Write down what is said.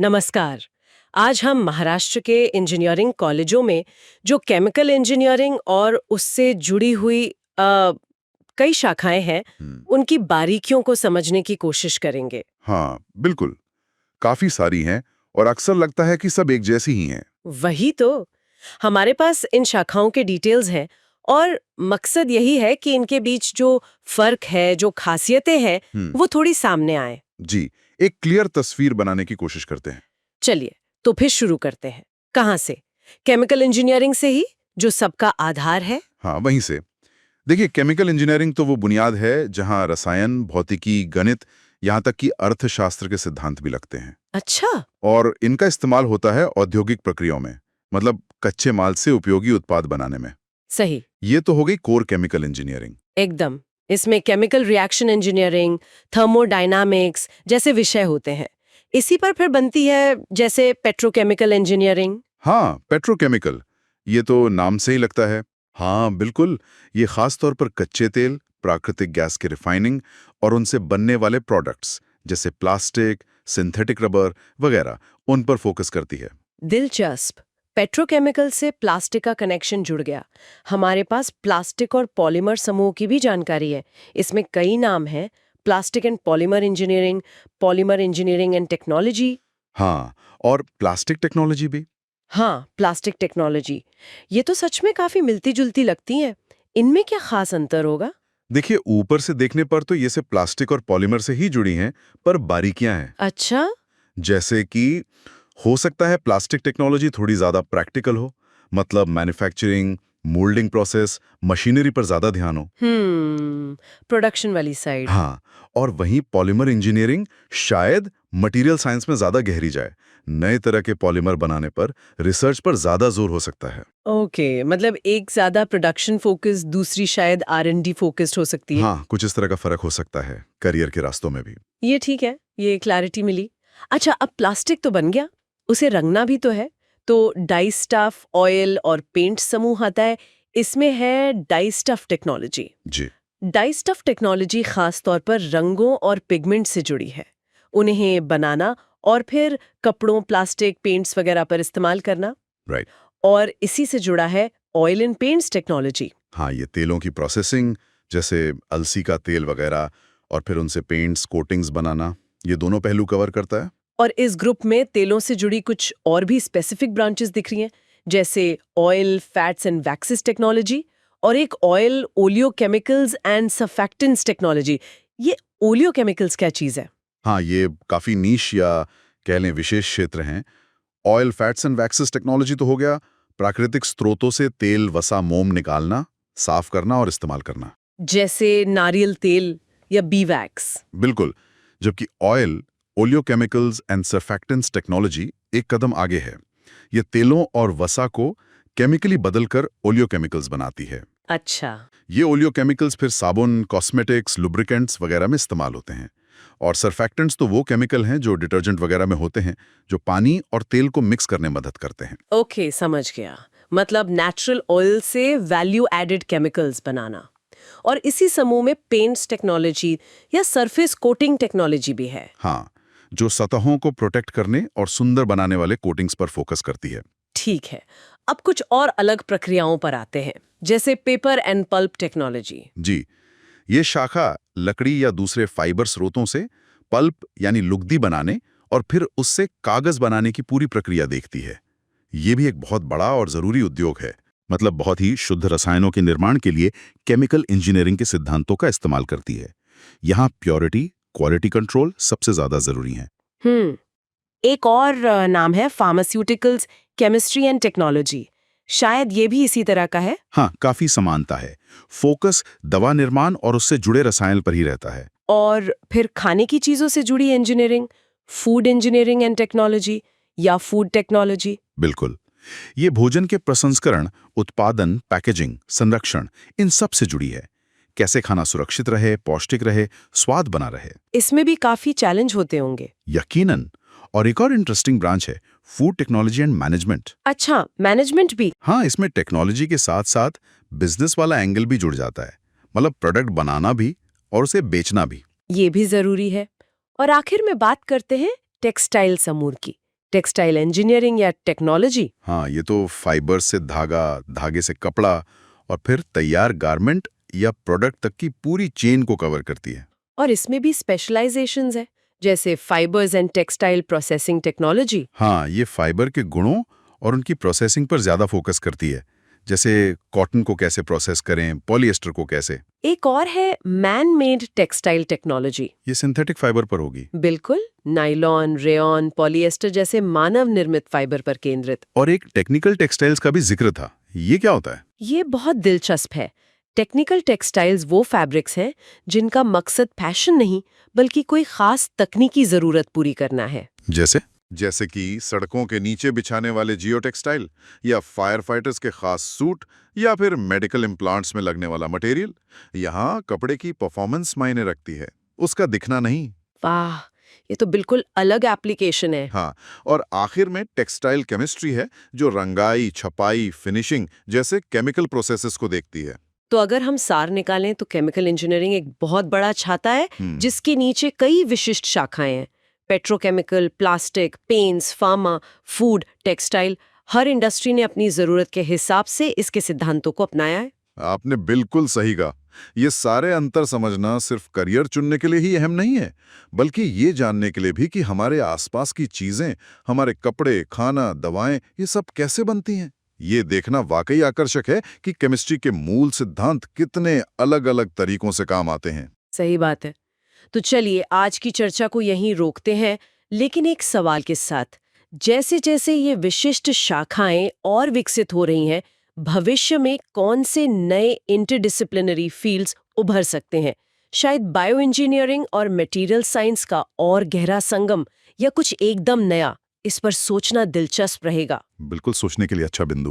नमस्कार। आज हम महाराष्ट्र के इंजीनियरिंग कॉलेजों में जो केमिकल इंजीनियरिंग और उससे जुड़ी हुई कई शाखाएं हैं, हम्म, उनकी बारीकियों को समझने की कोशिश करेंगे। हाँ, बिल्कुल। काफी सारी हैं और अक्सर लगता है कि सब एक जैसी ही हैं। वही तो, हमारे पास इन शाखाओं के डिटेल्स हैं और मकसद यही है कि इनके बीच जो फर्क है, जो खासियतें हैं, हम्म, वो थोड़ी सामने आए। जी, एक क्लियर तस्वीर बनाने की कोशिश करते हैं। चलिए, तो फिर शुरू करते हैं। कहाँ से? केमिकल इंजीनियरिंग से ही, जो सबका आधार है। हाँ, वहीं से। देखिए, केमिकल इंजीनियरिंग तो वो बुनियाद है जहाँ रसायन, भौतिकी, गणित, यहाँ तक कि अर्थशास्त्र के सिद्धांत भी लगते हैं। अच्छा। और इनका इस्तेमाल होता है औद्योगिक प्रक्रियाओं में, मतलब कच्चे माल से उपयोगी उत्पाद बनाने में। सही। ये तो हो गई कोर केमिकल इंजीनियरिंग। एकदम। इसमें केमिकल रिएक्शन इंजीनियरिंग, थर्मोडायनामिक्स जैसे विषय होते हैं। इसी पर फिर बनती है जैसे पेट्रोकेमिकल इंजीनियरिंग। हाँ, पेट्रोकेमिकल, ये तो नाम से ही लगता है। हाँ, बिल्कुल, ये खास तौर पर कच्चे तेल, प्राकृतिक गैस की रिफाइनिंग और उनसे बनने वाले प्रोडक्ट्स जैसे प्लास्टिक, सिंथेटिक रबर वगैरह, उन पर फोकस करती है। दिलचस्प। पेट्रोकेमिकल से प्लास्टिक का कनेक्शन जुड़ गया। हमारे पास प्लास्टिक और पॉलीमर समूह की भी जानकारी है। इसमें कई नाम हैं: plastic and polymer engineering and technology. हाँ, और प्लास्टिक टेक्नोलॉजी भी। हाँ, प्लास्टिक टेक्नोलॉजी। ये तो सच में काफी मिलती जुलती लगती हैं। इनमें क्या खास अंतर होगा? देखिए, ऊपर से देखने पर तो ये से प्लास्टिक और पॉलीमर से ही जुड़ी हैं, पर बारीकियां हैं। अच्छा। जैसे कि हो सकता है प्लास्टिक टेक्नोलॉजी थोड़ी ज्यादा प्रैक्टिकल हो, मतलब मैन्युफैक्चरिंग, मोल्डिंग प्रोसेस, मशीनरी पर ज्यादा ध्यान हो। प्रोडक्शन वाली साइड। हाँ, और वहीं पॉलीमर इंजीनियरिंग शायद मटेरियल साइंस में ज्यादा गहरी जाए। नए तरह के पॉलीमर बनाने पर, रिसर्च पर ज्यादा जोर हो सकता है। ओके, मतलब एक ज्यादा प्रोडक्शन फोकस, दूसरी शायद R&D फोकस्ड हो सकती है। हाँ, कुछ इस तरह का फर्क हो सकता है करियर के रास्तों में भी। ये ठीक है, ये क्लैरिटी मिली। अच्छा, अब प्लास्टिक तो बन गया, उसे रंगना भी तो है। तो डाई स्टफ, ऑयल और पेंट समूह आता है। इसमें है डाई स्टफ टेक्नोलॉजी। जी, डाई स्टफ टेक्नोलॉजी खास तौर पर रंगों और पिगमेंट से जुड़ी है। उन्हें बनाना और फिर कपड़ों, प्लास्टिक, पेंट्स वगैरह पर इस्तेमाल करना। राइट। और इसी से जुड़ा है ऑयल एंड पेंट्स टेक्नोलॉजी। हाँ, ये तेलों की प्रोसेसिंग, जैसे अलसी का तेल वगैरह, और फिर उनसे पेंट्स, कोटिंग्स बनाना, ये दोनों पहलू कवर करता है। और इस ग्रुप में तेलों से जुड़ी कुछ और भी स्पेसिफिक ब्रांचेस दिख रही हैं, जैसे oil, fats and waxes technology और एक oil oleochemicals and surfactants technology. ये ओलियोकेमिकल्स क्या चीज़ है? हाँ, ये काफ़ी नीश या कह लें विशेष क्षेत्र हैं। Oil, fats and waxes technology तो हो गया, प्राकृतिक स्रोतों से तेल, वसा, मोम निकालना, साफ करना और इस्तेमाल करना। जैसे नारियल तेल या बी वैक्स। बिल्कुल, जबकि oil, oleochemicals and surfactants technology एक कदम आगे है। ये तेलों और वसा को केमिकली बदलकर ओलियोकेमिकल्स बनाती है। अच्छा। ये ओलियोकेमिकल्स फिर साबुन, कॉस्मेटिक्स, लुब्रिकेंट्स वगैरह में इस्तेमाल होते हैं। और सर्फैक्टेंट्स तो वो केमिकल हैं जो डिटर्जेंट वगैरह में होते हैं, जो पानी और तेल को मिक्स करने में मदद करते हैं। ओके, समझ गया। मतलब नेचुरल ऑयल से वैल्यू एडेड केमिकल्स बनाना। और इसी समूह में पेंट्स टेक्नोलॉजी या सरफेस कोटिंग टेक्नोलॉजी भी है। हाँ, जो सतहों को प्रोटेक्ट करने और सुंदर बनाने वाले कोटिंग्स पर फोकस करती है। ठीक है। अब कुछ और अलग प्रक्रियाओं पर आते हैं, जैसे पेपर एंड पल्प टेक्नोलॉजी। जी, ये शाखा लकड़ी या दूसरे फाइबर स्रोतों से पल्प यानी लुगदी बनाने और फिर उससे कागज बनाने की पूरी प्रक्रिया देखती है। ये भी एक बहुत बड़ा और जरूरी उद्योग है, मतलब बहुत ही शुद्ध रसायनों के निर्माण के लिए केमिकल इंजीनियरिंग के सिद्धांतों का इस्तेमाल करती है। यहाँ प्योरिटी, क्वालिटी कंट्रोल सबसे ज्यादा जरूरी है। हम्म एक और नाम है फार्मास्यूटिकल्स केमिस्ट्री एंड टेक्नोलॉजी। शायद ये भी इसी तरह का है। हाँ, काफी समानता है। फोकस दवा निर्माण और उससे जुड़े रसायन पर ही रहता है। और फिर खाने की चीजों से जुड़ी engineering, food engineering and technology या फूड टेक्नोलॉजी। बिल्कुल, ये भोजन के प्रसंस्करण, उत्पादन, पैकेजिंग, संरक्षण, इन सब से जुड़ी है। कैसे खाना सुरक्षित रहे, पौष्टिक रहे, स्वाद बना रहे। इसमें भी काफी चैलेंज होते होंगे। यकीनन। और एक और इंटरेस्टिंग ब्रांच है फूड टेक्नोलॉजी एंड मैनेजमेंट। अच्छा, मैनेजमेंट भी। हाँ, इसमें टेक्नोलॉजी के साथ साथ बिजनेस वाला एंगल भी जुड़ जाता है, मतलब प्रोडक्ट बनाना भी और उसे बेचना भी। ये भी जरूरी है। और आखिर में बात करते हैं टेक्सटाइल समूह की, टेक्सटाइल इंजीनियरिंग या टेक्नोलॉजी? हाँ, ये तो फाइबर से धागा, धागे से कपड़ा और फिर तैयार गारमेंट या प्रोडक्ट तक की पूरी चेन को कवर करती है। और इसमें भी स्पेशलाइजेशंस है, जैसे fibres and textile processing technology. हाँ, ये फाइबर के गुणों और उनकी प्रोसेसिंग पर ज्यादा फोकस करती है, जैसे कॉटन को कैसे प्रोसेस करें, पॉलिएस्टर को कैसे। एक और है मैन मेड टेक्सटाइल टेक्नोलॉजी। ये सिंथेटिक फाइबर पर होगी। बिल्कुल, नायलॉन, रेयॉन, पॉलिएस्टर जैसे मानव निर्मित फाइबर पर केंद्रित। और एक टेक्निकल टेक्सटाइल्स का भी जिक्र था, ये क्या होता है? ये बहुत दिलचस्प है। टेक्निकल टेक्सटाइल्स वो फैब्रिक्स हैं जिनका मकसद फैशन नहीं बल्कि कोई खास तकनीकी जरूरत पूरी करना है। जैसे कि सड़कों के नीचे बिछाने वाले जियो टेक्सटाइल या फायर फाइटर्स के खास सूट या फिर मेडिकल इम्प्लांट्स में लगने वाला मटेरियल। यहाँ कपड़े की परफॉर्मेंस मायने रखती है, उसका दिखना नहीं। वाह, ये तो बिल्कुल अलग एप्लीकेशन है। हाँ, और आखिर में टेक्सटाइल केमिस्ट्री है जो रंगाई, छपाई, फिनिशिंग जैसे केमिकल प्रोसेसेस को देखती है। तो अगर हम सार निकालें तो केमिकल इंजीनियरिंग एक बहुत बड़ा छाता है जिसके नीचे कई विशिष्ट शाखाएं हैं। Petrochemical, plastic, paints, pharma, food, textile, हर इंडस्ट्री ने अपनी जरूरत के हिसाब से इसके सिद्धांतों को अपनाया है। आपने बिल्कुल सही कहा। ये सारे अंतर समझना सिर्फ करियर चुनने के लिए ही अहम नहीं है, बल्कि ये जानने के लिए भी कि हमारे आसपास की चीजें, हमारे कपड़े, खाना, दवाएं, ये सब कैसे बनती हैं। ये देखना वाकई आकर्षक है कि केमिस्ट्री के मूल सिद्धांत कितने अलग-अलग तरीकों से काम आते हैं। सही बात है। तो चलिए आज की चर्चा को यहीं रोकते हैं, लेकिन एक सवाल के साथ। जैसे जैसे ये विशिष्ट शाखाएं और विकसित हो रही हैं, भविष्य में कौन से नए इंटरडिसिप्लिनरी फील्ड्स उभर सकते हैं? शायद बायो इंजीनियरिंग और मटेरियल साइंस का और गहरा संगम, या कुछ एकदम नया? इस पर सोचना दिलचस्प रहेगा। बिल्कुल सोचने के लिए अच्छा बिंदु।